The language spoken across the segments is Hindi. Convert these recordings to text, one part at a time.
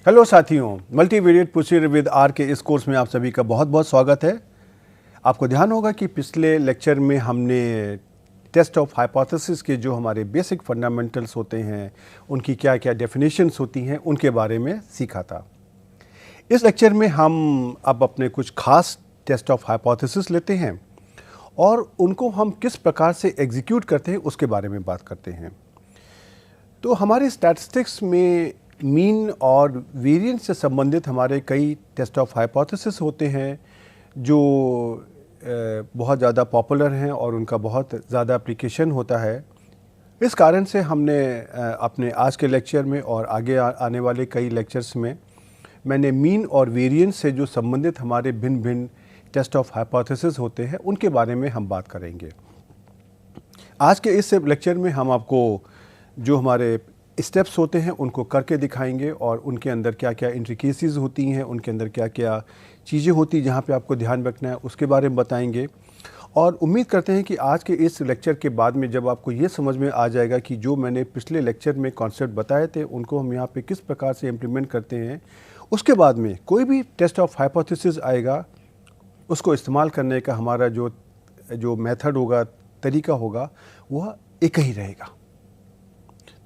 हेलो साथियों, मल्टीवेरिएट प्रोसीजर विद आर के इस कोर्स में आप सभी का बहुत बहुत स्वागत है। आपको ध्यान होगा कि पिछले लेक्चर में हमने टेस्ट ऑफ हाइपोथेसिस के जो हमारे बेसिक फंडामेंटल्स होते हैं, उनकी क्या क्या डेफिनेशंस होती हैं, उनके बारे में सीखा था। इस लेक्चर में हम अब अपने कुछ खास टेस्ट ऑफ हाइपोथेसिस लेते हैं और उनको हम किस प्रकार से एग्जीक्यूट करते हैं उसके बारे में बात करते हैं। तो हमारे स्टैटिस्टिक्स में मीन और वेरिएंस से संबंधित हमारे कई टेस्ट ऑफ हाइपोथेसिस होते हैं जो बहुत ज़्यादा पॉपुलर हैं और उनका बहुत ज़्यादा एप्लीकेशन होता है। इस कारण से हमने अपने आज के लेक्चर में और आगे आने वाले कई लेक्चर्स में मैंने मीन और वेरिएंस से जो संबंधित हमारे भिन्न भिन्न टेस्ट ऑफ हाइपोथेसिस होते हैं उनके बारे में हम बात करेंगे। आज के इस लेक्चर में हम आपको जो हमारे स्टेप्स होते हैं उनको करके दिखाएंगे और उनके अंदर क्या क्या इंट्रिकेसीज होती हैं, उनके अंदर क्या क्या चीज़ें होती हैं जहाँ पे आपको ध्यान रखना है उसके बारे में बताएंगे। और उम्मीद करते हैं कि आज के इस लेक्चर के बाद में जब आपको ये समझ में आ जाएगा कि जो मैंने पिछले लेक्चर में कॉन्सेप्ट बताए थे उनको हम यहाँ पे किस प्रकार से इम्प्लीमेंट करते हैं, उसके बाद में कोई भी टेस्ट ऑफ हाइपोथेसिस आएगा उसको इस्तेमाल करने का हमारा जो मेथड होगा, तरीका होगा, वह एक ही रहेगा।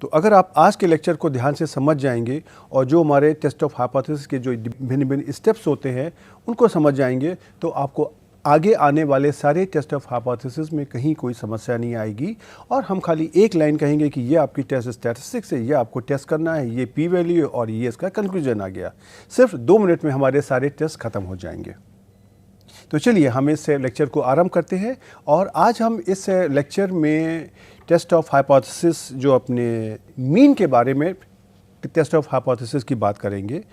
तो अगर आप आज के लेक्चर को ध्यान से समझ जाएंगे और जो हमारे टेस्ट ऑफ हाइपोथेसिस के जो भिन्न भिन्न स्टेप्स होते हैं उनको समझ जाएंगे तो आपको आगे आने वाले सारे टेस्ट ऑफ हाइपोथेसिस में कहीं कोई समस्या नहीं आएगी और हम खाली एक लाइन कहेंगे कि ये आपकी टेस्ट स्टैटिस्टिक्स है, ये आपको टेस्ट करना है, ये पी वैल्यू है और ये इसका कंक्लूजन आ गया। सिर्फ 2 मिनट में हमारे सारे टेस्ट खत्म हो जाएंगे। तो चलिए हम इस लेक्चर को आरंभ करते हैं और आज हम इस लेक्चर में टेस्ट ऑफ हाइपोथेसिस जो अपने मीन के बारे में टेस्ट ऑफ हाइपोथेसिस की बात करेंगे।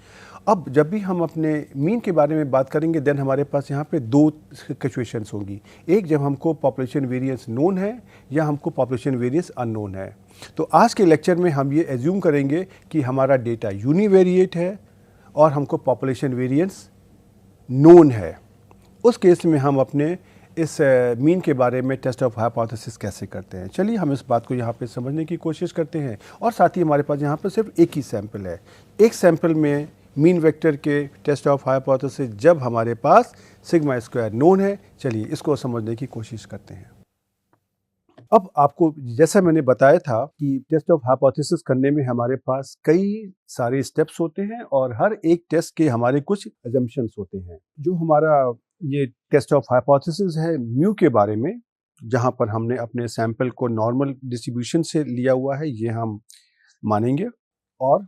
अब जब भी हम अपने मीन के बारे में बात करेंगे देन हमारे पास यहाँ पे 2 सिचुएशंस होंगी। एक जब हमको पॉपुलेशन वेरिएंस नोन है या हमको पॉपुलेशन वेरिएंस अननोन है। तो आज के लेक्चर में हम ये एज्यूम करेंगे कि हमारा डेटा यूनिवेरिएट है और हमको पॉपुलेशन वेरिएंस नोन है। उस केस में हम अपने इस मीन के बारे में टेस्ट ऑफ हाइपोथेसिस कैसे करते हैं। चलिए हम इस बात को यहाँ पे समझने की कोशिश करते हैं और साथ ही हमारे पास यहाँ पर सिर्फ एक ही सैंपल है। एक सैंपल में मीन वेक्टर के टेस्ट ऑफ हाइपोथेसिस जब हमारे पास सिग्मा स्क्वायर नोन है। चलिए इसको समझने की कोशिश करते हैं। अब आपको जैसा मैंने बताया था कि टेस्ट ऑफ हाइपोथेसिस करने में हमारे पास कई सारे स्टेप्स होते हैं और हर एक टेस्ट के हमारे कुछ अजम्पशंस होते हैं। जो हमारा ये टेस्ट ऑफ हाइपोथेसिस है म्यू के बारे में, जहां पर हमने अपने सैंपल को नॉर्मल डिस्ट्रीब्यूशन से लिया हुआ है, ये हम मानेंगे। और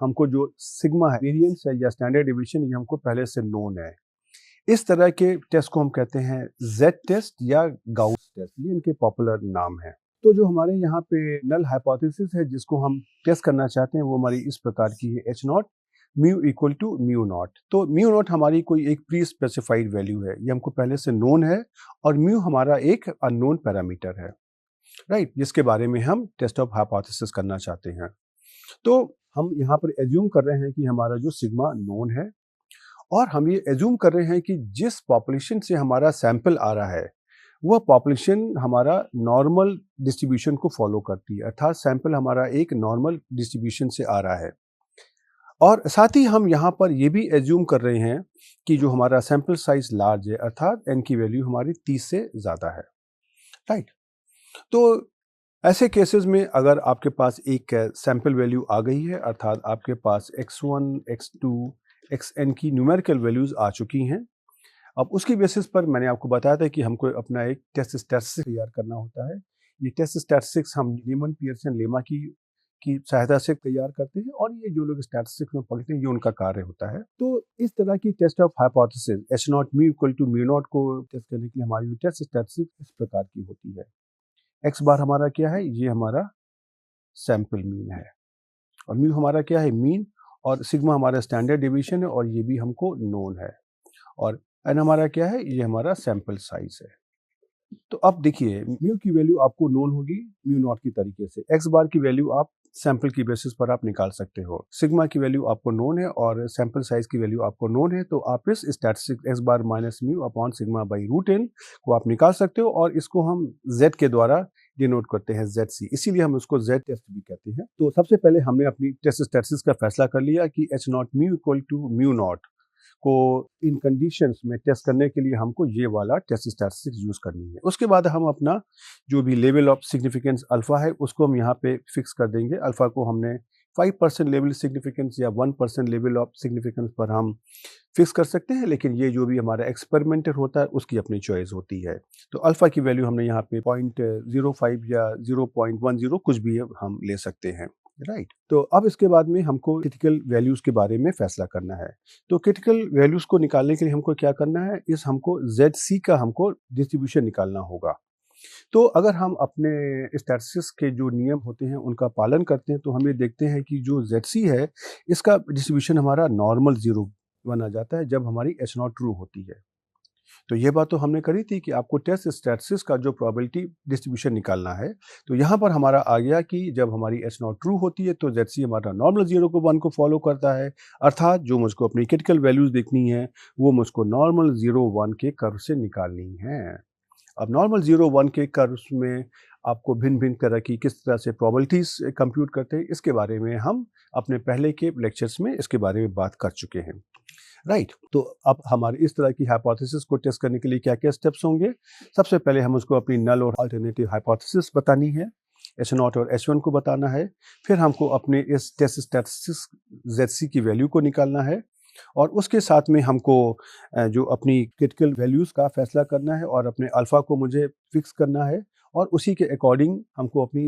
हमको जो सिग्मा है वेरिएंस है या स्टैंडर्ड डिवीजन, ये हमको पहले से नोन है। इस तरह के टेस्ट को हम कहते हैं जेड टेस्ट या गाउस टेस्ट, ये इनके पॉपुलर नाम है। तो जो हमारे यहाँ पे नल हाइपोथेसिस है जिसको हम टेस्ट करना चाहते हैं वो हमारी इस प्रकार की है, H naught mu equal to mu naught. तो म्यू नॉट हमारी कोई एक प्री स्पेसिफाइड वैल्यू है, ये हमको पहले से नोन है और म्यू हमारा एक अननोन पैरामीटर है, राइट, जिसके बारे में हम टेस्ट ऑफ हाइपोथेसिस करना चाहते हैं। तो हम यहाँ पर एज्यूम कर रहे हैं कि हमारा जो सिग्मा नोन है और हम ये एज्यूम कर रहे हैं कि जिस पॉपुलेशन से हमारा सैंपल आ रहा है वह पॉपुलेशन हमारा नॉर्मल डिस्ट्रीब्यूशन को फॉलो करती है, अर्थात सैंपल हमारा एक नॉर्मल डिस्ट्रीब्यूशन से आ रहा है। और साथ ही हम यहाँ पर ये भी एज्यूम कर रहे हैं कि जो हमारा सैंपल साइज लार्ज है, अर्थात एन की वैल्यू हमारी 30 से ज़्यादा है, राइट। तो ऐसे केसेस में अगर आपके पास एक सैंपल वैल्यू आ गई है, अर्थात आपके पास x1, x2, xn की न्यूमेरिकल वैल्यूज़ आ चुकी हैं, अब उसकी बेसिस पर मैंने आपको बताया था कि हमको अपना एक टेस्ट स्टैटिस्टिक्स तैयार करना होता है। ये टेस्ट स्टैटिस्टिक्स हम नीमन पियर्सन लेमा की सहायता से तैयार करते हैं और ये जो लोग स्टैटिस्टिक्स में पढ़ते हैं ये उनका कार्य होता है। तो इस तरह की test of hypothesis H naught mu equal to mu naught को टेस्ट करने के लिए हमारी जो टेस्ट स्टैटिस्टिक्स इस प्रकार की होती है। एक्स बार हमारा क्या है, ये हमारा सैंपल मीन है और म्यू हमारा क्या है, मीन, और सिग्मा हमारा स्टैंडर्ड डिवीजन है और ये भी हमको नोन है, और एन हमारा क्या है, ये हमारा सैंपल साइज है। तो अब देखिए म्यू की वैल्यू आपको नोन होगी म्यू नॉट की तरीके से, एक्स बार की वैल्यू आप सैंपल की बेसिस पर आप निकाल सकते हो। सिग्मा की वैल्यू आपको नोन है और सैंपल साइज की वैल्यू आपको नोन है, तो आप इस statistic x bar minus mu upon sigma by root n को आप निकाल सकते हो और इसको हम जेड के द्वारा डिनोट करते हैं, जेड सी, इसीलिए हम उसको जेड टेस्ट भी कहते हैं। तो सबसे पहले हमने अपनी टेस्ट स्टैटिस्टिक्स का फैसला कर लिया कि H naught mu equal to mu naught को इन कंडीशंस में टेस्ट करने के लिए हमको ये वाला टेस्ट स्टैटिस्टिक्स यूज करनी है। उसके बाद हम अपना जो भी लेवल ऑफ सिग्निफिकेंस अल्फा है उसको हम यहाँ पे फिक्स कर देंगे। अल्फा को हमने 5% लेवल सिग्निफिकेंस या 1% लेवल ऑफ सिग्निफिकेंस पर हम फिक्स कर सकते हैं, लेकिन ये जो भी हमारा एक्सपेरिमेंटर होता है उसकी अपनी चॉइस होती है। तो अल्फा की वैल्यू हमने यहाँ पे 0.05 या 0.10 कुछ भी हम ले सकते हैं, राइट। तो अब इसके बाद में हमको क्रिटिकल वैल्यूज के बारे में फैसला करना है। तो क्रिटिकल वैल्यूज को निकालने के लिए हमको क्या करना है, हमको ZC का हमको डिस्ट्रीब्यूशन निकालना होगा। तो अगर हम अपने स्टैटिस्टिक्स के जो नियम होते हैं उनका पालन करते हैं तो हम ये देखते हैं कि जो ZC है इसका डिस्ट्रीब्यूशन हमारा नॉर्मल जीरो बना जाता है जब हमारी H नॉट ट्रू होती है। तो ये बात तो हमने करी थी कि आपको टेस्ट स्टैटिस्टिक्स का जो प्रोबेबिलिटी डिस्ट्रीब्यूशन निकालना है। तो यहाँ पर हमारा आ गया कि जब हमारी H नॉट ट्रू होती है तो ZC हमारा नॉर्मल जीरो को 1 को फॉलो करता है, अर्थात जो मुझको अपनी क्रिटिकल वैल्यूज देखनी है वो मुझको नॉर्मल 0 1 के कर्व से निकालनी है। अब नॉर्मल 0 1 के कर्व्स में आपको भिन्न भिन्न तरह की किस तरह से प्रोबेबिलिटीज कंप्यूट करते हैं इसके बारे में हम अपने पहले के लेक्चर्स में इसके बारे में बात कर चुके हैं, राइट। तो अब हमारे इस तरह की हाइपोथेसिस को टेस्ट करने के लिए क्या क्या स्टेप्स होंगे। सबसे पहले हम उसको अपनी नल और अल्टरनेटिव हाइपोथेसिस बतानी है, H नॉट और H1 को बताना है। फिर हमको अपने इस टेस्ट स्टैटिस्टिक्स ZC की वैल्यू को निकालना है और उसके साथ में हमको जो अपनी क्रिटिकल वैल्यूज का फैसला करना है और अपने अल्फा को मुझे फिक्स करना है और उसी के अकॉर्डिंग हमको अपनी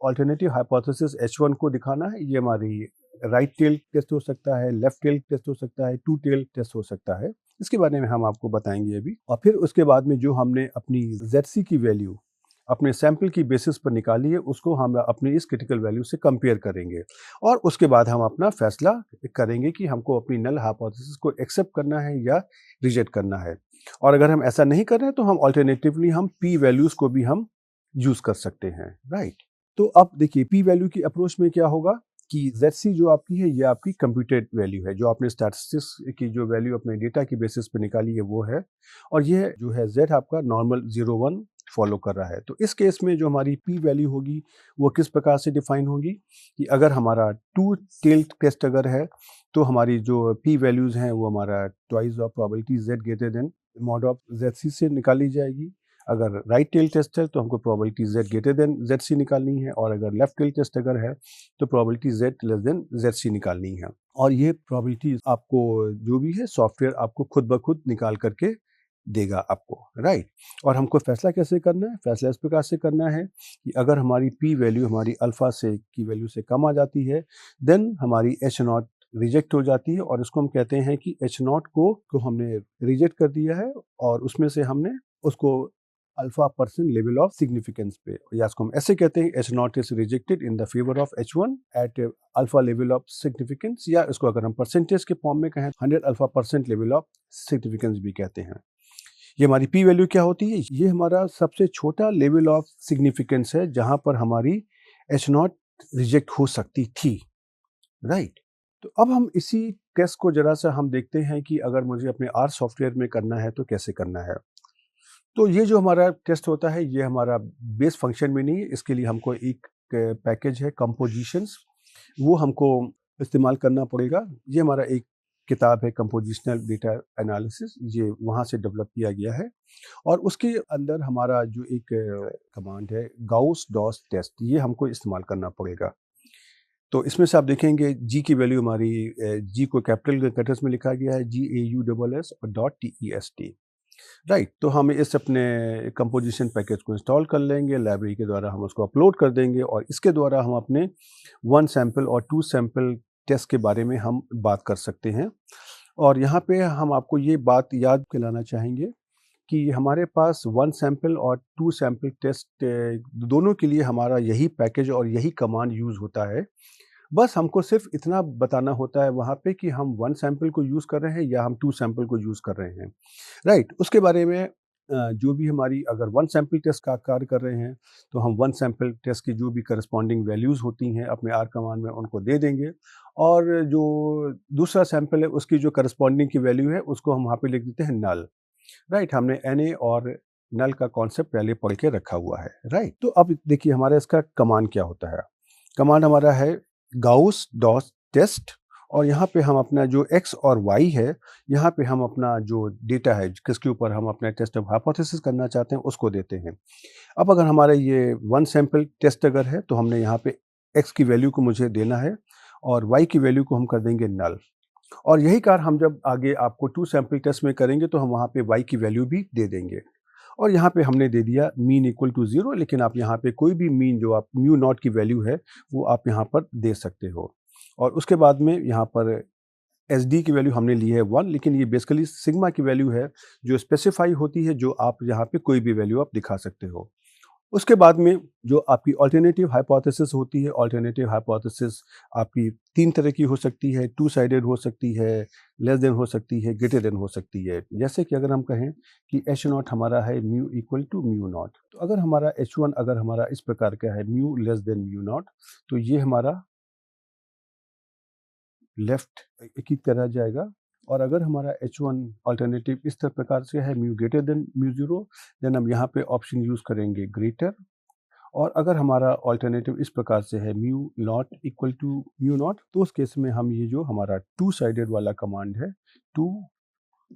अल्टरनेटिव हाइपोथेसिस H1 को दिखाना है। ये हमारी राइट टेल टेस्ट हो सकता है, लेफ्ट टेल टेस्ट हो सकता है, टू टेल टेस्ट हो सकता है, इसके बारे में हम आपको बताएंगे अभी। और फिर उसके बाद में जो हमने अपनी ZC की वैल्यू अपने सैंपल की बेसिस पर निकाली है उसको हम अपनी इस क्रिटिकल वैल्यू से कंपेयर करेंगे और उसके बाद हम अपना फैसला करेंगे कि हमको अपनी नल हाइपोथेसिस को एक्सेप्ट करना है या रिजेक्ट करना है। और अगर हम ऐसा नहीं कर रहे हैं तो हम अल्टरनेटिवली हम P वैल्यूज को भी हम यूज कर सकते हैं, राइट। तो अब देखिए P वैल्यू की अप्रोच में क्या होगा कि ZC जो आपकी है ये आपकी कंप्यूटेड वैल्यू है, जो आपने स्टैटिस्टिक्स की जो वैल्यू अपने डेटा की बेसिस पे निकाली है वो है, और ये जो है Z आपका नॉर्मल 0 1 फॉलो कर रहा है। तो इस केस में जो हमारी P वैल्यू होगी वो किस प्रकार से डिफाइन होगी कि अगर हमारा टू टेल टेस्ट अगर है तो हमारी जो P वैल्यूज हैं वो हमारा twice of probability Z greater than mod of ZC से निकाली जाएगी। अगर राइट टेल टेस्ट है तो हमको probability Z greater than ZC निकालनी है और अगर लेफ्ट टेल टेस्ट अगर है तो probability Z less than ZC निकालनी है। और ये प्रोबेबिलिटी आपको जो भी है सॉफ्टवेयर आपको खुद ब खुद निकाल करके देगा आपको, राइट। और हमको फैसला कैसे करना है, फैसला इस प्रकार से करना है कि अगर हमारी P वैल्यू हमारी अल्फा से की वैल्यू से कम आ जाती है देन हमारी H नॉट रिजेक्ट हो जाती है और इसको हम कहते हैं कि H नॉट को हमने रिजेक्ट कर दिया है और उसमें से हमने उसको alpha percent level of significance पे, या इसको हम ऐसे कहते हैं H naught is rejected in the favour of H1 at alpha level of significance, या इसको अगर हम परसेंटेज के फॉर्म में कहें 100 alpha percent level of significance भी कहते हैं। ये हमारी P वैल्यू क्या होती है, ये हमारा सबसे छोटा लेवल ऑफ सिग्निफिकेंस है जहां पर हमारी H नॉट रिजेक्ट हो सकती थी, राइट। तो अब हम इसी टेस्ट को जरा सा हम देखते हैं कि अगर मुझे अपने R सॉफ्टवेयर में करना है तो कैसे करना है। तो ये जो हमारा टेस्ट होता है ये हमारा बेस फंक्शन में नहीं है, इसके लिए हमको एक पैकेज है कंपोजिशंस, वो हमको इस्तेमाल करना पड़ेगा। ये हमारा एक किताब है कंपोजिशनल डेटा एनालिसिस, ये वहाँ से डेवलप किया गया है और उसके अंदर हमारा जो एक कमांड है गाउस डॉस टेस्ट, ये हमको इस्तेमाल करना पड़ेगा। तो इसमें से आप देखेंगे G की वैल्यू हमारी G को कैपिटल लेटर्स में लिखा गया है GAUSS और .TEST, राइट। तो हम इस अपने कंपोजिशन पैकेज को इंस्टॉल कर लेंगे, लाइब्रेरी के द्वारा हम उसको अपलोड कर देंगे और इसके द्वारा हम अपने 1 सैंपल और 2 सैंपल टेस्ट के बारे में हम बात कर सकते हैं। और यहाँ पे हम आपको ये बात याद दिलाना चाहेंगे कि हमारे पास 1 सैंपल और 2 सैंपल टेस्ट दोनों के लिए हमारा यही पैकेज और यही कमांड यूज़ होता है। बस हमको सिर्फ इतना बताना होता है वहाँ पे कि हम 1 सैंपल को यूज़ कर रहे हैं या हम 2 सैंपल को यूज़ कर रहे हैं, राइट। उसके बारे में जो भी हमारी अगर वन सैंपल टेस्ट का कार्य कर रहे हैं तो हम वन सैंपल टेस्ट की जो भी करस्पॉन्डिंग वैल्यूज़ होती हैं अपने आर कमांड में उनको दे देंगे, और जो दूसरा सैंपल है उसकी जो करस्पॉन्डिंग की वैल्यू है उसको हम वहाँ पे लिख देते हैं नल। राइट, हमने एनए और नल का कॉन्सेप्ट पहले पढ़ के रखा हुआ है। राइट, तो अब देखिए हमारा इसका कमांड क्या होता है। कमांड हमारा है गाउस डॉट टेस्ट, और यहाँ पे हम अपना जो x और y है, यहाँ पे हम अपना जो डेटा है किसके ऊपर हम अपना टेस्ट ऑफ हाइपोथेसिस करना चाहते हैं उसको देते हैं। अब अगर हमारा ये वन सैंपल टेस्ट अगर है तो हमने यहाँ पे x की वैल्यू को मुझे देना है और y की वैल्यू को हम कर देंगे नल। और यही कार्य हम जब आगे आपको टू सैंपल टेस्ट में करेंगे तो हम वहाँ पे y की वैल्यू भी दे देंगे। और यहाँ पे हमने दे दिया मीन इक्वल टू 0, लेकिन आप यहाँ पे कोई भी मीन जो आप म्यू नॉट की वैल्यू है वो आप यहाँ पर दे सकते हो। और उसके बाद में यहाँ पर एस डी की वैल्यू हमने ली है 1, लेकिन ये बेसिकली सिग्मा की वैल्यू है जो स्पेसिफाई होती है, जो आप यहाँ पे कोई भी वैल्यू आप दिखा सकते हो। उसके बाद में जो आपकी अल्टरनेटिव हाइपोथेसिस होती है, अल्टरनेटिव हाइपोथेसिस आपकी 3 तरह की हो सकती है, टू साइडेड हो सकती है, लेस देन हो सकती है, ग्रेटर देन हो सकती है। जैसे कि अगर हम कहें कि एच नॉट हमारा है mu equal to mu naught, तो अगर हमारा एच वन अगर हमारा इस प्रकार का है mu less than mu naught, तो ये हमारा लेफ्ट की तरह जाएगा। और अगर हमारा H1 अल्टरनेटिव इस तरह प्रकार से है mu greater than mu zero, then हम यहाँ पे ऑप्शन यूज़ करेंगे ग्रेटर। और अगर हमारा अल्टरनेटिव इस प्रकार से है mu not equal to mu naught, तो उस केस में हम ये जो हमारा टू साइडेड वाला कमांड है, टू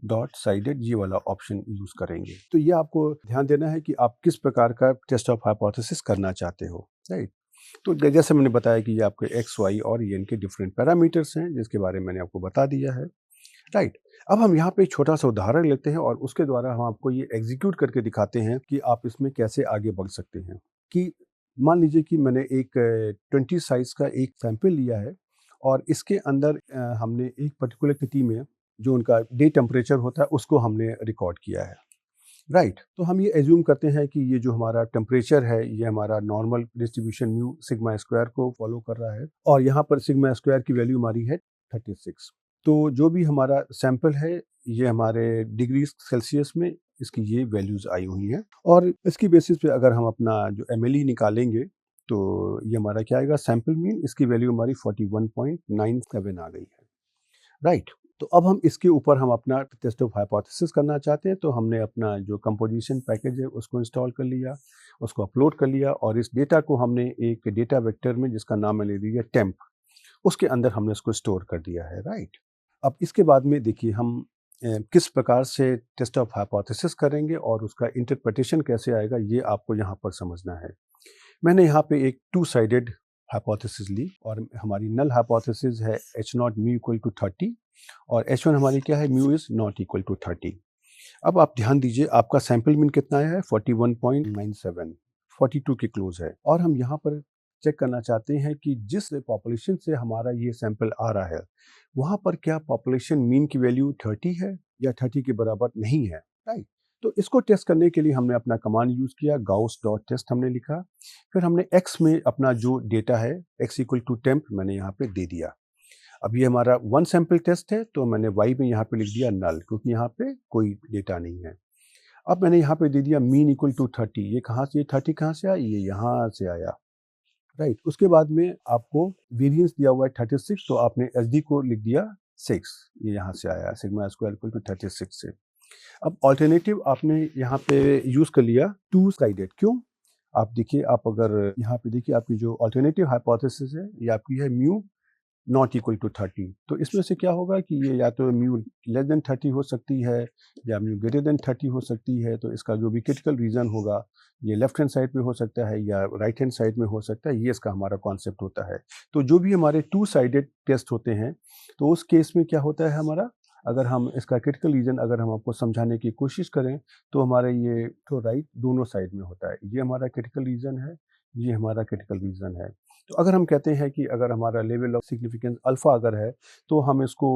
डॉट साइडेड, ये वाला ऑप्शन यूज़ करेंगे। तो ये आपको ध्यान देना है कि आप किस प्रकार का टेस्ट ऑफ हाइपोथेसिस करना चाहते हो। राइट, तो जैसे मैंने बताया कि ये आपके एक्स वाई और ये इनके डिफरेंट पैरामीटर्स हैं जिसके बारे में मैंने आपको बता दिया है। राइट, अब हम यहाँ पे एक छोटा सा उदाहरण लेते हैं और उसके द्वारा हम आपको ये एग्जीक्यूट करके दिखाते हैं कि आप इसमें कैसे आगे बढ़ सकते हैं। कि मान लीजिए कि मैंने एक 20 साइज का एक सैंपल लिया है और इसके अंदर हमने एक पर्टिकुलर सिटी में जो उनका डे टेम्परेचर होता है उसको हमने रिकॉर्ड किया है। राइट, तो हम ये एज्यूम करते हैं कि ये जो हमारा टेम्परेचर है ये हमारा normal distribution mu sigma square को फॉलो कर रहा है, और यहाँ पर सिग्मा स्क्वायर की वैल्यू हमारी है 36। तो जो भी हमारा सैंपल है ये हमारे डिग्री सेल्सियस में इसकी ये वैल्यूज़ आई हुई हैं, और इसकी बेसिस पे अगर हम अपना जो MLE निकालेंगे तो ये हमारा क्या आएगा, सैंपल मीन, इसकी वैल्यू हमारी 41.97 आ गई है। राइट, तो अब हम इसके ऊपर हम अपना टेस्ट ऑफ हाइपोथेसिस करना चाहते हैं, तो हमने अपना जो कंपोजिशन पैकेज है उसको इंस्टॉल कर लिया, उसको अपलोड कर लिया, और इस डेटा को हमने एक डेटा वेक्टर में जिसका नाम मैंने दिया टेम्प, उसके अंदर हमने उसको स्टोर कर दिया है। राइट, अब इसके बाद में देखिए हम किस प्रकार से टेस्ट ऑफ हाइपोथेसिस करेंगे और उसका इंटरप्रिटेशन कैसे आएगा ये आपको यहाँ पर समझना है। मैंने यहाँ पे एक टू साइडेड हाइपोथेसिस ली और हमारी नल हाइपोथेसिस है H naught mu equal to 30 और H1 हमारी क्या है, mu is not equal to 30। अब आप ध्यान दीजिए आपका सैंपल मीन कितना आया है, 41.97, 42 के क्लोज है, और हम यहाँ पर चेक करना चाहते हैं कि जिस पॉपुलेशन से हमारा ये सैंपल आ रहा है वहाँ पर क्या पॉपुलेशन मीन की वैल्यू 30 है या 30 के बराबर नहीं है। राइट, तो इसको टेस्ट करने के लिए हमने अपना कमांड यूज़ किया, गाउस डॉट टेस्ट हमने लिखा, फिर हमने x में अपना जो डेटा है x इक्वल टू टेम्प मैंने यहाँ पे दे दिया। अब ये हमारा वन सैंपल टेस्ट है तो मैंने y में यहाँ पे लिख दिया नल, क्योंकि यहाँ पे कोई डेटा नहीं है। अब मैंने यहाँ पे दे दिया मीन इक्वल टू 30, ये कहाँ से, 30 कहाँ से आया, ये यहाँ से आया। राइट, उसके बाद में आपको वेरिएंस दिया हुआ है 36, तो आपने एस को लिख दिया 6, ये यहाँ से आया, सिग्मा स्क्वायर इक्वल टू 36 से। अब ऑल्टरनेटिव आपने यहाँ पे यूज़ कर लिया टू साइडेड, क्यों, आप देखिए, आप अगर यहाँ पे देखिए आपकी जो ऑल्टरनेटिव हाइपोथेसिस है ये आपकी है म्यू नॉट इक्वल टू 30, तो इसमें से क्या होगा कि ये या तो म्यू लेस देन 30 हो सकती है या म्यू ग्रेटर देन 30 हो सकती है, तो इसका जो भी क्रिटिकल रीजन होगा ये लेफ्ट हैंड साइड पे हो सकता है या राइट हैंड साइड में हो सकता है, ये इसका हमारा कॉन्सेप्ट होता है। तो जो भी हमारे टू साइडेड टेस्ट होते हैं तो उस केस में क्या होता है हमारा, अगर हम इसका क्रिटिकल रीजन अगर हम आपको समझाने की कोशिश करें तो हमारे ये तो राइट दोनों साइड में होता है, ये हमारा क्रिटिकल रीजन है, ये हमारा क्रिटिकल रीजन है। तो अगर हम कहते हैं कि अगर हमारा लेवल ऑफ सिग्निफिकेंस अल्फ़ा अगर है तो हम इसको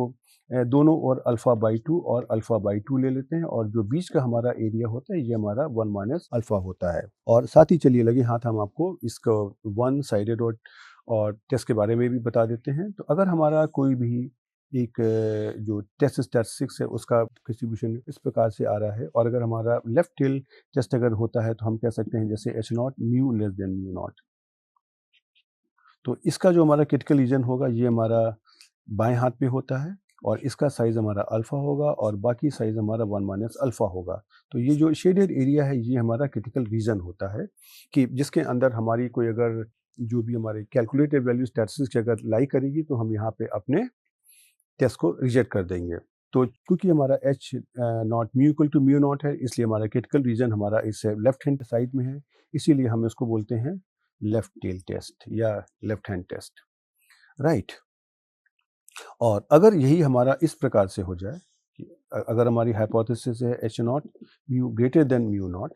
दोनों और अल्फ़ा बाई 2 और अल्फ़ा बाई 2 ले लेते हैं, और जो बीच का हमारा एरिया होता है ये हमारा 1 माइनस अल्फ़ा होता है। और साथ ही चलिए लगे हाथ हम आपको इसको वन साइडेड और टेस्ट के बारे में भी बता देते हैं। तो अगर हमारा कोई भी एक जो टेस्ट स्टैटिस्टिक्स है उसका डिस्ट्रीब्यूशन इस प्रकार से आ रहा है। और अगर हमारा लेफ्ट टेल टेस्ट अगर होता है तो हम कह सकते हैं जैसे H naught mu less than mu naught. तो इसका जो हमारा क्रिटिकल रीजन होगा ये हमारा बाएं हाथ पे होता है और इसका साइज हमारा अल्फा होगा और बाकी साइज हमारा 1 माइनस अल्फा होगा। तो ये जो शेडेड एरिया है ये हमारा क्रिटिकल रीजन होता है कि जिसके अंदर हमारी कोई अगर जो भी हमारे कैलकुलेटेड वैल्यू स्टैटिस्टिक्स अगर लाई करेगी तो हम यहाँ पे अपने टेस्ट को रिजेक्ट कर देंगे। तो क्योंकि हमारा H naught mu equal to mu naught है इसलिए हमारा क्रिटिकल रीजन हमारा इस लेफ्ट हैंड साइड में है, इसीलिए हम इसको बोलते हैं लेफ्ट टेल टेस्ट या लेफ्ट हैंड टेस्ट, राइट। और अगर यही हमारा इस प्रकार से हो जाए कि अगर हमारी हाइपोथेसिस है H naught mu greater than mu naught,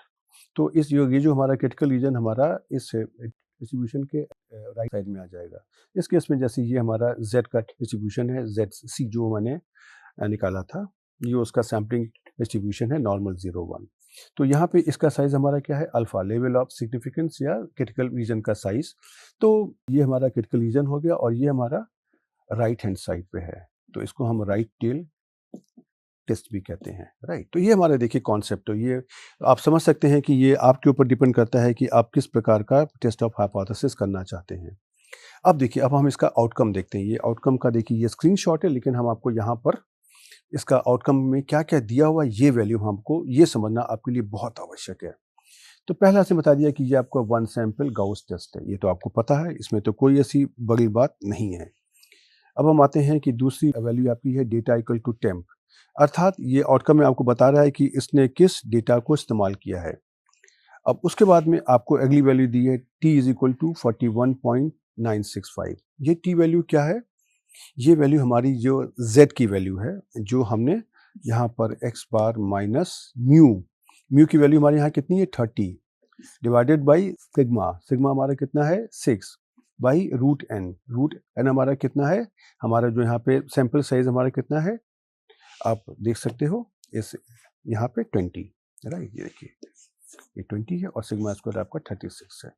तो इस ये जो हमारा क्रिटिकल रीजन हमारा इस डिस्ट्रीब्यूशन के राइट साइड में आ जाएगा। इस केस में जैसे ये हमारा z का डिस्ट्रीब्यूशन है, ZC जो मैंने निकाला था, ये उसका सैम्पलिंग डिस्ट्रीब्यूशन है नॉर्मल 0 1। तो यहाँ पे इसका साइज हमारा क्या है, अल्फा, लेवल ऑफ सिग्निफिकेंस या क्रिटिकल रीजन का साइज। तो ये हमारा क्रिटिकल रीजन हो गया और ये हमारा राइट हैंड साइड पे है, तो इसको हम राइट टेल टेस्ट भी कहते हैं, राइट। तो ये हमारा देखिए कॉन्सेप्ट, तो ये आप समझ सकते हैं कि ये आपके ऊपर डिपेंड करता है कि आप किस प्रकार का टेस्ट ऑफ हाइपोथेसिस करना चाहते हैं। अब देखिए, अब हम इसका आउटकम देखते हैं। ये आउटकम का देखिए ये स्क्रीनशॉट है, लेकिन हम आपको यहाँ पर इसका आउटकम में क्या क्या दिया हुआ ये वैल्यू हमको ये समझना आपके लिए बहुत आवश्यक है। तो पहला से बता दिया कि ये आपका वन सैंपल गाउस टेस्ट है, ये तो आपको पता है, इसमें तो कोई ऐसी बड़ी बात नहीं है। अब हम आते हैं कि दूसरी वैल्यू आपकी है डेटा इक्वल टू टेम्प, अर्थात ये आउटकम में आपको बता रहा है कि इसने किस डेटा को इस्तेमाल किया है। अब उसके बाद में आपको अगली वैल्यू दी है t इज इक्वल टू 41.965। ये t वैल्यू क्या है, ये वैल्यू हमारी जो z की वैल्यू है, जो हमने यहाँ पर x बार माइनस म्यू की वैल्यू हमारे यहाँ कितनी है 30 डिवाइडेड बाई सिग्मा, सिग्मा हमारा कितना है 6 बाई रूट एन हमारा कितना है, हमारा जो यहाँ पे सैंपल साइज हमारा कितना है आप देख सकते हो इस यहाँ पे 20, राइट। ये देखिए ये 20 है और सिग्मा स्क्वायर आपका 36 है।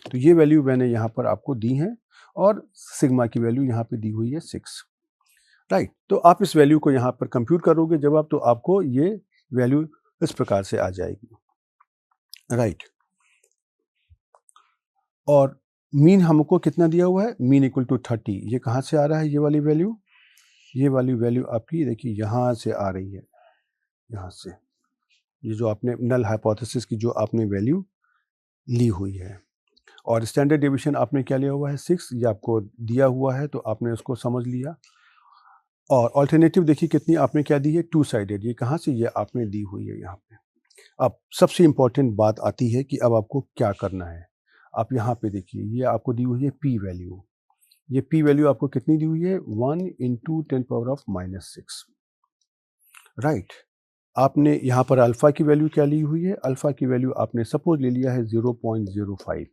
तो ये वैल्यू मैंने यहाँ पर आपको दी है और सिग्मा की वैल्यू यहाँ पे दी हुई है 6, राइट। तो आप इस वैल्यू को यहाँ पर कंप्यूट करोगे जब आप, तो आपको ये वैल्यू इस प्रकार से आ जाएगी, राइट। और मीन हमको कितना दिया हुआ है, मीन इक्वल टू 30। ये कहाँ से आ रहा है ये वाली वैल्यू, ये वाली वैल्यू आपकी देखिए यहाँ से आ रही है, यहाँ से, ये जो आपने नल हाइपोथेसिस की जो आपने वैल्यू ली हुई है। और स्टैंडर्ड डेविएशन आपने क्या लिया हुआ है 6, ये आपको दिया हुआ है तो आपने उसको समझ लिया। और अल्टरनेटिव देखिए कितनी आपने क्या दी है, 2 साइडेड, ये कहाँ से, ये आपने दी हुई है यहाँ पे। अब सबसे इम्पॉर्टेंट बात आती है कि अब आपको क्या करना है। आप यहाँ पे देखिए ये आपको दी हुई है p वैल्यू, ये p वैल्यू आपको कितनी दी हुई है 1 × 10⁻⁻⁶, राइट। आपने यहाँ पर अल्फ़ा की वैल्यू क्या ली हुई है, अल्फ़ा की वैल्यू आपने सपोज ले लिया है 0.05।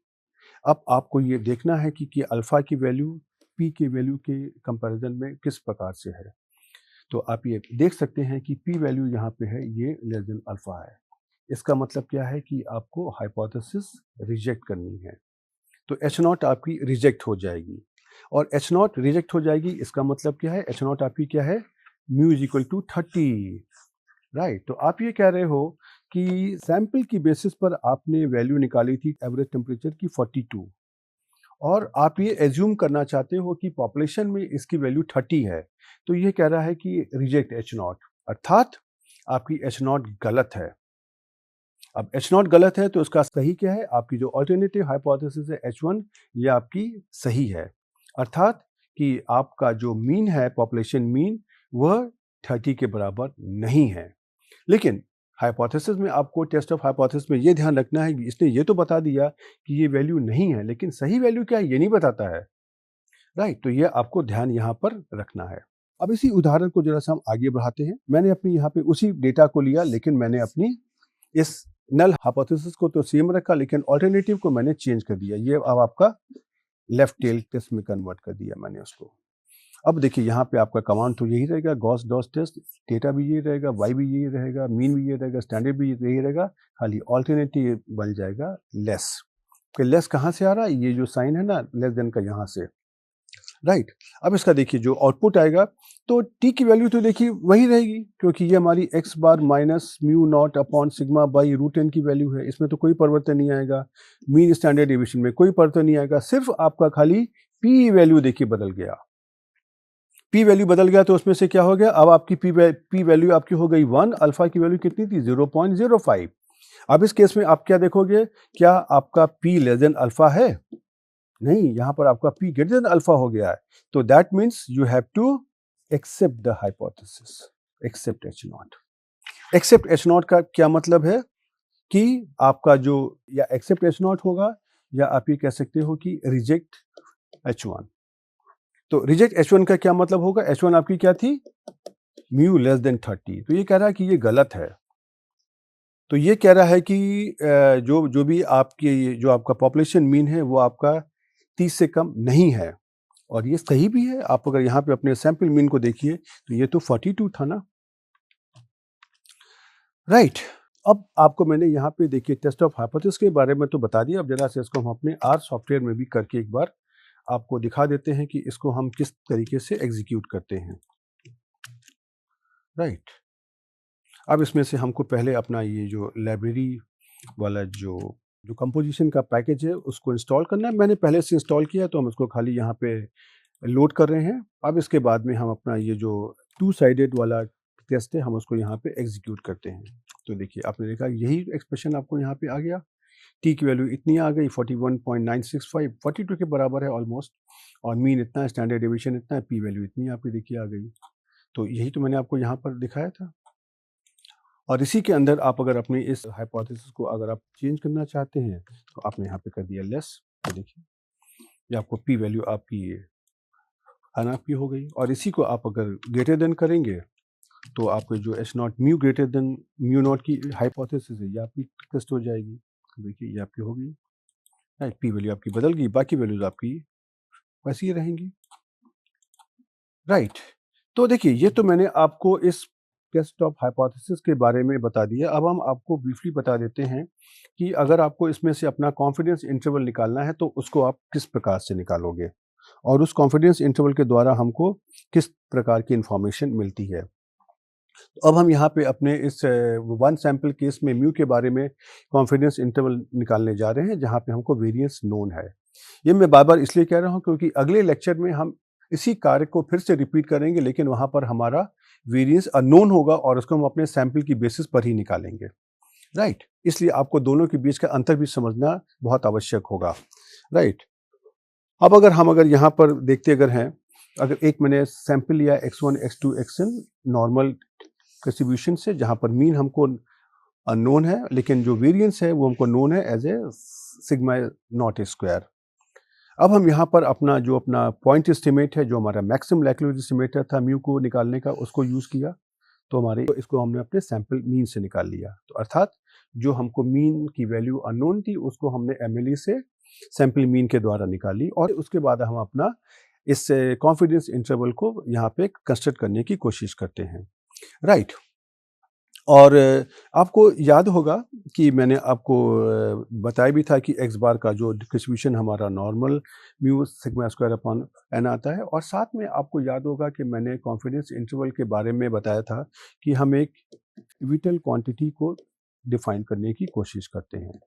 अब आपको ये देखना है कि अल्फ़ा की वैल्यू p की वैल्यू के कंपैरिजन में किस प्रकार से है। तो आप ये देख सकते हैं कि p वैल्यू यहाँ पे है, ये लेस देन अल्फ़ा है। इसका मतलब क्या है कि आपको हाइपोथेसिस रिजेक्ट करनी है, तो एच नॉट आपकी रिजेक्ट हो जाएगी। और एच नॉट रिजेक्ट हो जाएगी इसका मतलब क्या है, एच नॉट आपकी क्या है, mu is equal to 30, right. तो आप ये कह रहे हो कि सैंपल की बेसिस पर आपने वैल्यू निकाली थी एवरेज टेम्परेचर की 42 और आप ये एज्यूम करना चाहते हो कि पॉपुलेशन में इसकी वैल्यू 30 है, तो ये कह रहा है कि रिजेक्ट एच नॉट, अर्थात आपकी एच नॉट गलत है। अब एच नॉट गलत है तो उसका सही क्या है, आपकी जो अल्टरनेटिव हाइपोथेसिस है H1 ये आपकी सही है, अर्थात कि आपका जो मीन है पॉपुलेशन मीन वह 30 के बराबर नहीं है। लेकिन हाइपोथेसिस में आपको टेस्ट ऑफ हाइपोथेसिस में ये ध्यान रखना है कि इसने ये तो बता दिया कि ये वैल्यू नहीं है, लेकिन सही वैल्यू क्या है ये नहीं बताता है, राइट। तो ये आपको ध्यान यहाँ पर रखना है। अब इसी उदाहरण को जरा सा हम आगे बढ़ाते हैं। मैंने अपनी यहाँ पे उसी डेटा को लिया, लेकिन मैंने अपनी इस नल हाइपोथेसिस को तो सेम रखा, लेकिन अल्टरनेटिव को मैंने चेंज कर दिया। ये अब आपका लेफ्ट टेल टेस्ट में कन्वर्ट कर दिया मैंने उसको। अब देखिए यहाँ पे आपका कमांड तो यही रहेगा, गॉस डॉस टेस्ट, डेटा भी यही रहेगा, वाई भी यही रहेगा, मीन भी यही रहेगा, स्टैंडर्ड भी यही रहेगा, खाली अल्टरनेटिव बन जाएगा लेस। कि लेस कहाँ से आ रहा है, ये जो साइन है ना लेस देन का, यहाँ से। राइट। अब इसका देखिए जो आउटपुट आएगा, तो टी की वैल्यू तो देखिए वही रहेगी, क्योंकि ये हमारी x bar minus mu naught upon sigma by root n की वैल्यू है, इसमें तो कोई परिवर्तन नहीं आएगा। मीन स्टैंडर्ड डेविएशन में कोई परिवर्तन नहीं आएगा, सिर्फ आपका खाली पी वैल्यू देखिए बदल गया। पी वैल्यू बदल गया तो उसमें से क्या हो गया, अब आपकी पी वैल्यू आपकी हो गई 1, अल्फा की वैल्यू कितनी थी 0.05। अब इस केस में आप क्या देखोगे, क्या आपका पी लेस देन अल्फा है? नहीं, यहाँ पर आपका p ग्रेटर देन अल्फा हो गया है, तो that means you have to accept the hypothesis, accept H naught. Accept H naught का क्या मतलब है कि आपका जो या एक्सेप्ट एच नॉट होगा, या आप ये कह सकते हो कि रिजेक्ट H1। तो रिजेक्ट H1 का क्या मतलब होगा, H1 आपकी क्या थी, म्यू लेस देन 30, तो ये कह रहा है कि ये गलत है। तो ये कह रहा है कि जो भी आपकी जो आपका पॉपुलेशन मीन है वो आपका 30 से कम नहीं है, और ये सही भी है। आप अगर यहाँ पे अपने सैंपल मीन को देखिए तो ये तो 42 था ना, राइट। अब आपको मैंने यहाँ पे देखिए टेस्ट ऑफ हाइपोथेसिस के बारे में तो बता दिया, अब जरा से इसको हम अपने आर सॉफ्टवेयर में भी करके एक बार आपको दिखा देते हैं कि इसको हम किस तरीके से एग्जीक्यूट करते हैं, राइट। अब इसमें से हमको पहले अपना ये जो लाइब्रेरी वाला जो जो कंपोजिशन का पैकेज है उसको इंस्टॉल करना है। मैंने पहले से इंस्टॉल किया, तो हम इसको खाली यहाँ पे लोड कर रहे हैं। अब इसके बाद में हम अपना ये जो टू साइडेड वाला टेस्ट है हम उसको यहाँ पे एग्जीक्यूट करते हैं। तो देखिए आपने देखा यही एक्सप्रेशन आपको यहाँ पे आ गया, टी की वैल्यू इतनी आ गई 41.965, 42 के बराबर है ऑलमोस्ट, और मीन इतना है, स्टैंडर्ड डेविएशन इतना है, पी वैल्यू इतनी आपकी देखिए आ गई। तो यही तो मैंने आपको यहाँ पर दिखाया था, और इसी के अंदर आप अगर अपनी इस हाइपोथेसिस को अगर आप चेंज करना चाहते हैं तो आपने यहाँ पे कर दिया लेस, तो देखिए ये आपको पी वैल्यू आपकी अनआपकी हो गई। और इसी को आप अगर ग्रेटर देन करेंगे तो आपको जो H naught mu greater than mu naught की हाइपोथेसिस है ये आपकी टेस्ट हो जाएगी। तो देखिए ये आपकी हो गई, राइट। पी वैल्यू आपकी बदल गई, बाकी वैल्यूज आपकी वैसी ही रहेंगी, राइट। तो देखिए ये तो मैंने आपको इस टेस्ट ऑफ हाइपोथेसिस के बारे में बता दिया। अब हम आपको ब्रीफली बता देते हैं कि अगर आपको इसमें से अपना कॉन्फिडेंस इंटरवल निकालना है तो उसको आप किस प्रकार से निकालोगे, और उस कॉन्फिडेंस इंटरवल के द्वारा हमको किस प्रकार की इंफॉर्मेशन मिलती है। तो अब हम यहाँ पे अपने इस वन सैंपल केस में म्यू के बारे में कॉन्फिडेंस इंटरवल निकालने जा रहे हैं, जहाँ पे हमको वेरिएंस नोन है। ये मैं बार बार इसलिए कह रहा हूँ क्योंकि अगले लेक्चर में हम इसी कार्य को फिर से रिपीट करेंगे, लेकिन वहाँ पर हमारा वेरिएंस अननोन होगा और उसको हम अपने सैंपल की बेसिस पर ही निकालेंगे, राइट। इसलिए आपको दोनों के बीच का अंतर भी समझना बहुत आवश्यक होगा, राइट। अब अगर यहाँ पर देखते अगर हैं, अगर एक मैंने सैंपल लिया x1 x2 xn normal distribution से, जहाँ पर मीन हमको अननोन है, लेकिन जो वेरिएंस है वो हमको नोन है as a sigma naught square. अब हम यहाँ पर अपना पॉइंट एस्टिमेट है, जो हमारा मैक्सिमम लाइक्लीहुड एस्टिमेट था म्यू को निकालने का, उसको यूज़ किया। तो इसको हमने अपने सैंपल मीन से निकाल लिया। तो अर्थात जो हमको मीन की वैल्यू अननोन थी उसको हमने एमएलई से सैंपल मीन के द्वारा निकाली, और उसके बाद हम अपना इस कॉन्फिडेंस इंटरवल को यहाँ पे कंस्ट्रक्ट करने की कोशिश करते हैं, राइट। और आपको याद होगा कि मैंने आपको बताया भी था कि एक्स बार का जो डिस्ट्रीब्यूशन हमारा normal mu sigma square upon n आता है, और साथ में आपको याद होगा कि मैंने कॉन्फिडेंस इंटरवल के बारे में बताया था कि हम एक पिवटल क्वांटिटी को डिफाइन करने की कोशिश करते हैं।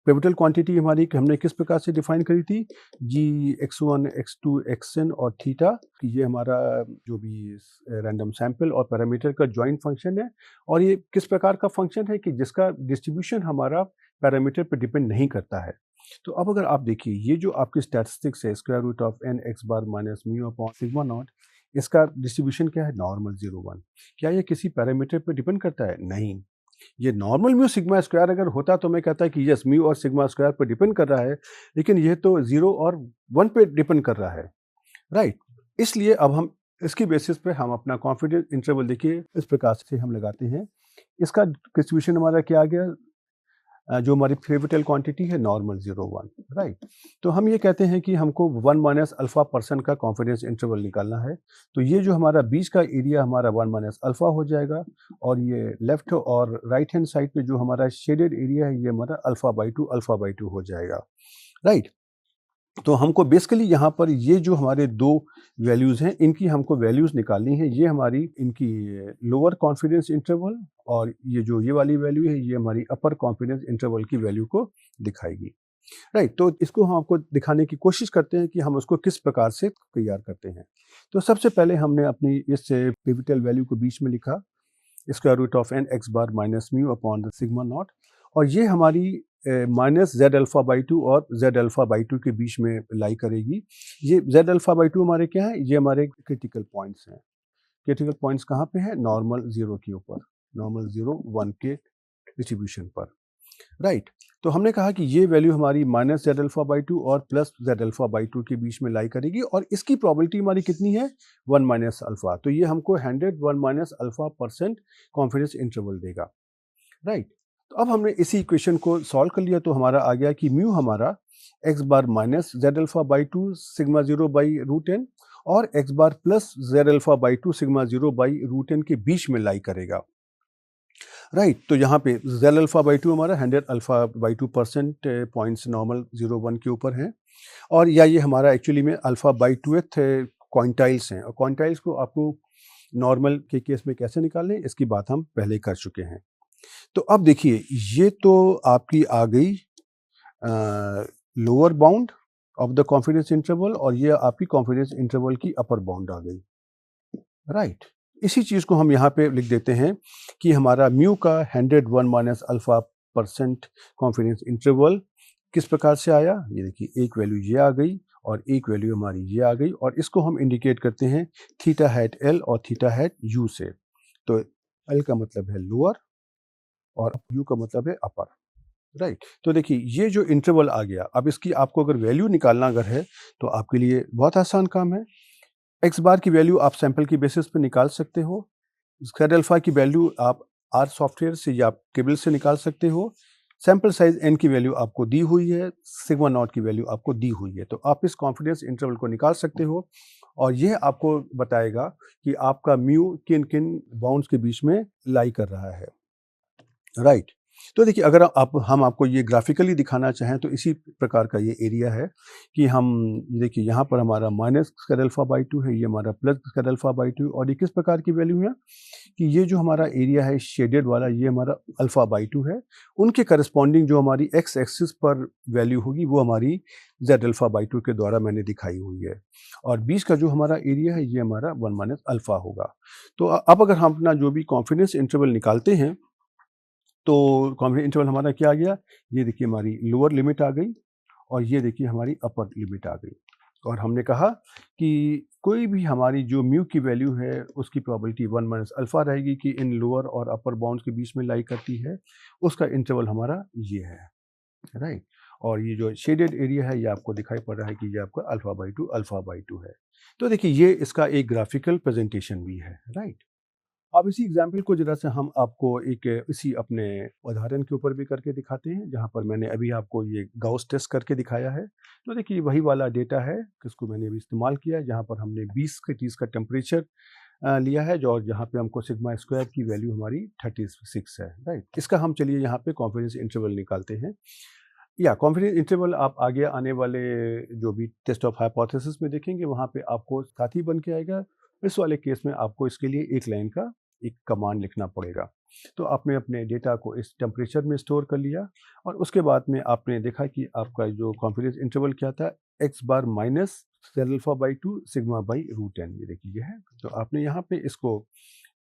पिवटल क्वांटिटी हमारी हमने किस प्रकार से डिफाइन करी थी, जी x1 x2 xn और थीटा, कि ये हमारा जो भी रैंडम सैंपल और पैरामीटर का जॉइंट फंक्शन है, और ये किस प्रकार का फंक्शन है कि जिसका डिस्ट्रीब्यूशन हमारा पैरामीटर पर डिपेंड नहीं करता है। तो अब अगर आप देखिए ये जो आपकी स्टैटिस्टिक्स है square root of n x bar minus mu upon sigma naught, इसका डिस्ट्रीब्यूशन क्या है, नॉर्मल 0 1। क्या ये किसी पैरामीटर पर डिपेंड करता है? नहीं। ये नॉर्मल म्यू सिग्मा स्क्वायर अगर होता तो मैं कहता कि यस म्यू और सिग्मा स्क्वायर पर डिपेंड कर रहा है, लेकिन ये तो 0 और 1 पे डिपेंड कर रहा है, राइट। इसलिए अब हम इसकी बेसिस पे हम अपना कॉन्फिडेंस इंटरवल देखिए इस प्रकार से हम लगाते हैं। इसका डिस्ट्रीब्यूशन हमारा क्या आ गया, जो हमारी पिवटल क्वांटिटी है नॉर्मल 0 1, राइट। तो हम ये कहते हैं कि हमको 1 माइनस अल्फा परसेंट का कॉन्फिडेंस इंटरवल निकालना है। तो ये जो हमारा बीच का एरिया हमारा 1 माइनस अल्फा हो जाएगा, और ये लेफ्ट और राइट हैंड साइड पे जो हमारा शेडेड एरिया है ये हमारा अल्फा बाई 2 हो जाएगा, राइट। तो हमको बेसिकली यहाँ पर ये जो हमारे दो वैल्यूज़ हैं, इनकी हमको वैल्यूज़ निकालनी है। ये हमारी इनकी लोअर कॉन्फिडेंस इंटरवल, और ये जो ये वाली वैल्यू है ये हमारी अपर कॉन्फिडेंस इंटरवल की वैल्यू को दिखाएगी। राइट, तो इसको हम आपको दिखाने की कोशिश करते हैं कि हम उसको किस प्रकार से तैयार करते हैं। तो सबसे पहले हमने अपनी इस पिवटल वैल्यू को बीच में लिखा, square root of n x bar minus mu upon the sigma naught, और ये हमारी minus Z alpha by two और जेड अल्फ़ा बाई टू के बीच में लाई करेगी। ये जेड अल्फ़ा बाई टू हमारे क्या है, ये हमारे क्रिटिकल पॉइंट्स हैं। क्रिटिकल पॉइंट्स कहाँ पे हैं, नॉर्मल ज़ीरो के ऊपर, नॉर्मल ज़ीरो वन के डिस्ट्रीब्यूशन पर। राइट, तो हमने कहा कि ये वैल्यू हमारी minus Z alpha by two और plus Z alpha by two के बीच में लाई करेगी, और इसकी प्रोबेबिलिटी हमारी कितनी है, 1 माइनस अल्फ़ा। तो ये हमको 101 minus alpha percent confidence interval देगा। राइट, तो अब हमने इसी इक्वेशन को सॉल्व कर लिया, तो हमारा आ गया कि म्यू हमारा X bar minus Z alpha by two sigma zero by root N और X bar plus Z alpha by two sigma zero by root N के बीच में लाई करेगा। राइट, तो यहाँ पे जेड अल्फ़ा बाई टू हमारा 100 alpha by two percent points normal 0.1 के ऊपर हैं, और या ये हमारा एक्चुअली में अल्फ़ा बाई टूथ क्वांटाइल्स हैं, और क्वांटाइल्स को आपको नॉर्मल के केस में कैसे निकालें इसकी बात हम पहले कर चुके हैं। तो अब देखिए, ये तो आपकी आ गई lower bound of the confidence interval, और ये आपकी कॉन्फिडेंस इंटरवल की अपर बाउंड आ गई। राइट, इसी चीज़ को हम यहाँ पे लिख देते हैं कि हमारा म्यू का 101 minus alpha percent confidence interval किस प्रकार से आया। ये देखिए, एक वैल्यू ये आ गई और एक वैल्यू हमारी ये आ गई, और इसको हम इंडिकेट करते हैं थीटा हैट एल और थीटा हैट यू से। तो एल का मतलब है लोअर और यू का मतलब है अपर। राइट, तो देखिए ये जो इंटरवल आ गया, अब इसकी आपको अगर वैल्यू निकालना अगर है तो आपके लिए बहुत आसान काम है। एक्स बार की वैल्यू आप सैंपल की बेसिस पे निकाल सकते हो। स्क्वायर अल्फा की वैल्यू आप आर सॉफ्टवेयर से या टेबल से निकाल सकते हो। सैंपल साइज एन की वैल्यू आपको दी हुई है, सिग्मा नॉट की वैल्यू आपको दी हुई है, तो आप इस कॉन्फिडेंस इंटरवल को निकाल सकते हो, और यह आपको बताएगा कि आपका म्यू किन किन बाउंड्स के बीच में लाई कर रहा है। राइट, तो देखिए, अगर हम आपको ये ग्राफिकली दिखाना चाहें तो इसी प्रकार का ये एरिया है कि हम देखिए यहाँ पर हमारा minus square alpha by to है, ये हमारा plus square alpha by two, और ये किस प्रकार की वैल्यू है कि ये जो हमारा एरिया है शेडेड वाला, ये हमारा अल्फा बाई टू है, उनके करस्पॉन्डिंग जो हमारी एक्स एक्सिस पर वैल्यू होगी वो हमारी जेड अल्फा बाई टू के द्वारा मैंने दिखाई हुई है, और बीच का जो हमारा एरिया है ये हमारा 1 माइनस अल्फा होगा। तो अब अगर हम अपना जो भी कॉन्फिडेंस इंटरवल निकालते हैं, तो कॉन्फिडेंस इंटरवल हमारा क्या आ गया, ये देखिए हमारी लोअर लिमिट आ गई, और ये देखिए हमारी अपर लिमिट आ गई, और हमने कहा कि कोई भी हमारी जो म्यू की वैल्यू है उसकी प्रोबेबिलिटी 1 माइनस अल्फा रहेगी कि इन लोअर और अपर बाउंड्स के बीच में लाई करती है, उसका इंटरवल हमारा ये है। राइट, और ये जो शेडेड एरिया है ये आपको दिखाई पड़ रहा है कि ये आपका अल्फा बाई टू है। तो देखिए, ये इसका एक ग्राफिकल प्रेजेंटेशन भी है। राइट, अब इसी एग्जाम्पल को जरा से हम आपको एक इसी अपने उदाहरण के ऊपर भी करके दिखाते हैं, जहाँ पर मैंने अभी आपको ये गाउस टेस्ट करके दिखाया है। तो देखिए, वही वाला डेटा है जिसको मैंने अभी इस्तेमाल किया है, जहाँ पर हमने 20 के 30 का टेम्परेचर लिया है, जो जहाँ पे हमको सिग्मा स्क्वायर की वैल्यू हमारी 36 है। राइट, इसका हम चलिए यहाँ पे कॉन्फिडेंस इंटरवल निकालते हैं। या कॉन्फिडेंस इंटरवल आप आगे आने वाले जो भी टेस्ट ऑफ हाइपोथेसिस में देखेंगे, वहाँ पे आपको साथ ही बन के आएगा। इस वाले केस में आपको इसके लिए एक लाइन का एक कमांड लिखना पड़ेगा। तो आपने अपने डेटा को इस टेम्परेचर में स्टोर कर लिया, और उसके बाद में आपने देखा कि आपका जो कॉन्फिडेंस इंटरवल क्या था, x bar minus z alpha by two sigma by root n, ये देखिए ये है। तो आपने यहाँ पे इसको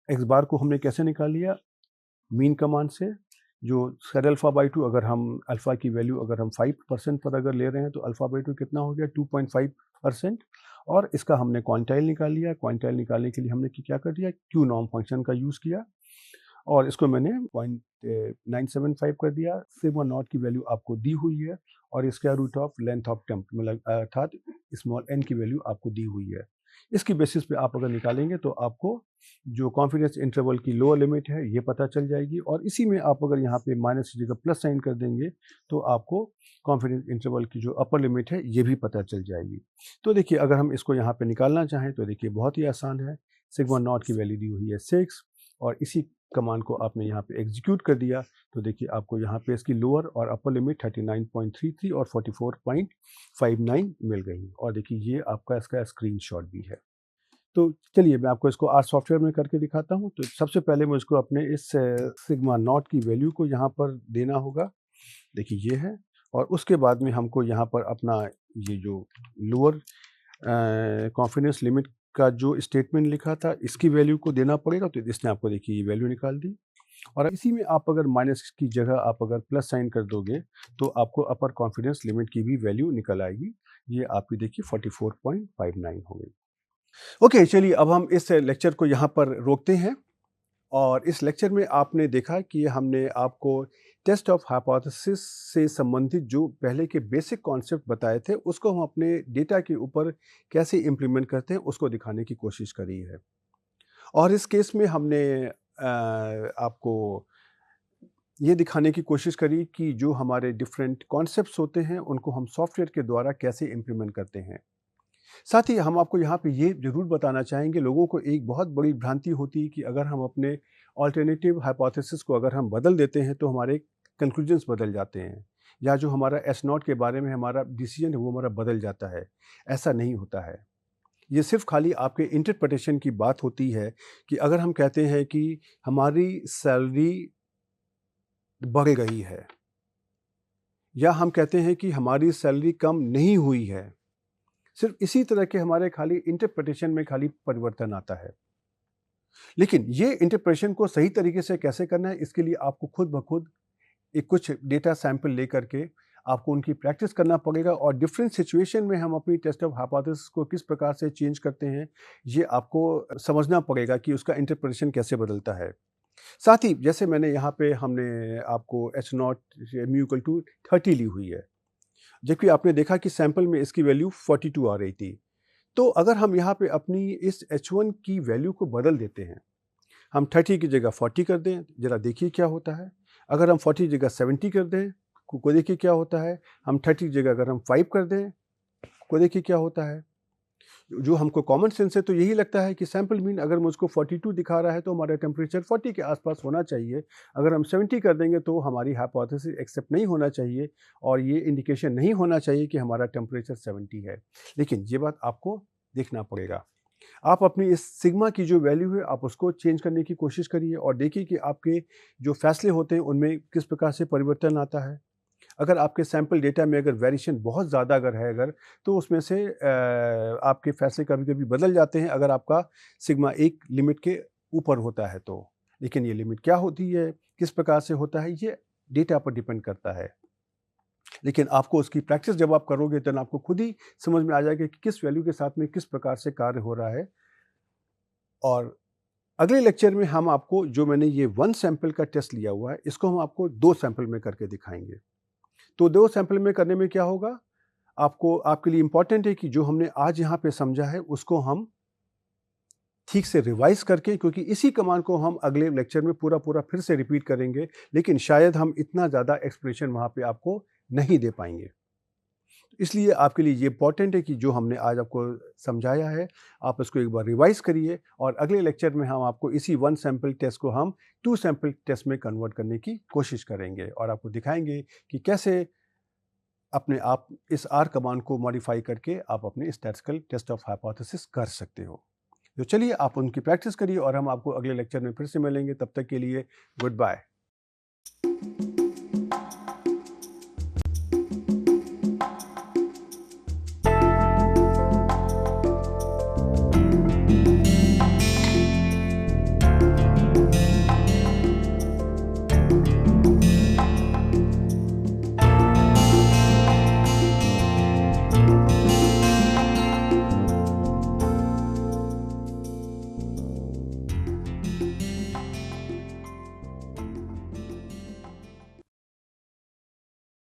एक्स बार को हमने कैसे निकाल लिया, मीन कमांड से, जो स्क्वायर अल्फा बाई टू, अगर हम अल्फ़ा की वैल्यू अगर हम 5% पर अगर ले रहे हैं तो अल्फ़ा बाई टू कितना हो गया, 2.5%, और इसका हमने क्वांटाइल निकाल लिया। क्वांटाइल निकालने के लिए हमने क्या कर दिया, क्यू नॉर्म फंक्शन का यूज़ किया, और इसको मैंने 0.975 कर दिया। सिग्मा नॉट की वैल्यू आपको दी हुई है, और square root of length of temp मतलब अर्थात स्मॉल एन की वैल्यू आपको दी हुई है। इसकी बेसिस पे आप अगर निकालेंगे तो आपको जो कॉन्फिडेंस इंटरवल की लोअर लिमिट है ये पता चल जाएगी, और इसी में आप अगर यहाँ पे माइनस की जगह प्लस साइन कर देंगे तो आपको कॉन्फिडेंस इंटरवल की जो अपर लिमिट है ये भी पता चल जाएगी। तो देखिए, अगर हम इसको यहाँ पे निकालना चाहें तो देखिए बहुत ही आसान है। सिग्मा नॉट की वैल्यू दी हुई है 6, और इसी कमांड को आपने यहाँ पे एग्जीक्यूट कर दिया तो देखिए आपको यहाँ पे इसकी लोअर और अपर लिमिट 39.33 और 44.59 मिल गई। और देखिए ये आपका इसका स्क्रीनशॉट भी है। तो चलिए मैं आपको इसको आर सॉफ्टवेयर में करके दिखाता हूँ। तो सबसे पहले मुझको अपने इस सिग्मा नॉट की वैल्यू को यहाँ पर देना होगा। देखिए ये है, और उसके बाद में हमको यहाँ पर अपना ये जो लोअर कॉन्फिडेंस लिमिट का जो स्टेटमेंट लिखा था इसकी वैल्यू को देना पड़ेगा। तो इसने आपको देखिए ये वैल्यू निकाल दी, और इसी में आप अगर माइनस की जगह आप अगर प्लस साइन कर दोगे तो आपको अपर कॉन्फिडेंस लिमिट की भी वैल्यू निकल आएगी। ये आपकी देखिए 44.59 हो गई। ओके, चलिए अब हम इस लेक्चर को यहाँ पर रोकते हैं। और इस लेक्चर में आपने देखा कि हमने आपको टेस्ट ऑफ हाइपोथेसिस से संबंधित जो पहले के बेसिक कॉन्सेप्ट बताए थे उसको हम अपने डेटा के ऊपर कैसे इम्प्लीमेंट करते हैं उसको दिखाने की कोशिश करी है। और इस केस में हमने आपको ये दिखाने की कोशिश करी कि जो हमारे डिफरेंट कॉन्सेप्ट्स होते हैं उनको हम सॉफ्टवेयर के द्वारा कैसे इम्प्लीमेंट करते हैं। साथ ही हम आपको यहाँ पे ये ज़रूर बताना चाहेंगे, लोगों को एक बहुत बड़ी भ्रांति होती है कि अगर हम अपने अल्टरनेटिव हाइपोथेसिस को अगर हम बदल देते हैं तो हमारे कंक्लूजन्स बदल जाते हैं, या जो हमारा एस नॉट के बारे में हमारा डिसीजन है वो हमारा बदल जाता है। ऐसा नहीं होता है। ये सिर्फ खाली आपके इंटरप्रिटेशन की बात होती है कि अगर हम कहते हैं कि हमारी सैलरी बढ़ गई है, या हम कहते हैं कि हमारी सैलरी कम नहीं हुई है, सिर्फ इसी तरह के हमारे खाली इंटरप्रिटेशन में खाली परिवर्तन आता है। लेकिन ये इंटरप्रिटेशन को सही तरीके से कैसे करना है, इसके लिए आपको खुद ब खुद एक कुछ डेटा सैंपल लेकर के आपको उनकी प्रैक्टिस करना पड़ेगा, और डिफरेंट सिचुएशन में हम अपनी टेस्ट ऑफ हाइपोथेसिस को किस प्रकार से चेंज करते हैं ये आपको समझना पड़ेगा कि उसका इंटरप्रिटेशन कैसे बदलता है। साथ ही जैसे मैंने यहाँ पे हमने आपको H naught mu equal to 30 ली हुई है, जबकि आपने देखा कि सैंपल में इसकी वैल्यू 42 आ रही थी। तो अगर हम यहाँ पे अपनी इस H1 की वैल्यू को बदल देते हैं, हम 30 की जगह 40 कर दें, ज़रा देखिए क्या होता है। अगर हम 40 की जगह 70 कर दें, को देखिए क्या होता है। हम 30 की जगह अगर हम 5 कर दें, को देखिए क्या होता है। जो हमको कॉमन सेंस है तो यही लगता है कि सैंपल मीन अगर मुझको 42 दिखा रहा है तो हमारा टेम्परेचर 40 के आसपास होना चाहिए। अगर हम 70 कर देंगे तो हमारी हाइपोथेसिस एक्सेप्ट नहीं होना चाहिए, और ये इंडिकेशन नहीं होना चाहिए कि हमारा टेम्परेचर 70 है। लेकिन ये बात आपको देखना पड़ेगा। आप अपनी इस सिग्मा की जो वैल्यू है आप उसको चेंज करने की कोशिश करिए, और देखिए कि आपके जो फैसले होते हैं उनमें किस प्रकार से परिवर्तन आता है। अगर आपके सैंपल डेटा में अगर वेरिएशन बहुत ज़्यादा अगर है तो उसमें से आपके फैसले कभी-कभी बदल जाते हैं अगर आपका सिग्मा एक लिमिट के ऊपर होता है तो। लेकिन ये लिमिट क्या होती है, किस प्रकार से होता है, ये डेटा पर डिपेंड करता है। लेकिन आपको उसकी प्रैक्टिस जब आप करोगे तो आपको खुद ही समझ में आ जाएगा कि किस वैल्यू के साथ में किस प्रकार से कार्य हो रहा है। और अगले लेक्चर में हम आपको जो मैंने ये 1 सैंपल का टेस्ट लिया हुआ है इसको हम आपको 2 सैंपल में करके दिखाएंगे। तो 2 सैंपल में करने में क्या होगा, आपको आपके लिए इम्पॉर्टेंट है कि जो हमने आज यहाँ पे समझा है उसको हम ठीक से रिवाइज करके, क्योंकि इसी कमांड को हम अगले लेक्चर में पूरा फिर से रिपीट करेंगे, लेकिन शायद हम इतना ज़्यादा एक्सप्लेनेशन वहाँ पे आपको नहीं दे पाएंगे। इसलिए आपके लिए ये इम्पॉर्टेंट है कि जो हमने आज आपको समझाया है आप उसको एक बार रिवाइज करिए, और अगले लेक्चर में हम आपको इसी 1 सैंपल टेस्ट को हम 2 सैंपल टेस्ट में कन्वर्ट करने की कोशिश करेंगे, और आपको दिखाएंगे कि कैसे अपने आप इस आर कमांड को मॉडिफाई करके आप अपने स्टैटिस्टिकल टेस्ट ऑफ हाइपोथेसिस कर सकते हो। तो चलिए आप उनकी प्रैक्टिस करिए, और हम आपको अगले लेक्चर में फिर से मिलेंगे। तब तक के लिए गुड बाय।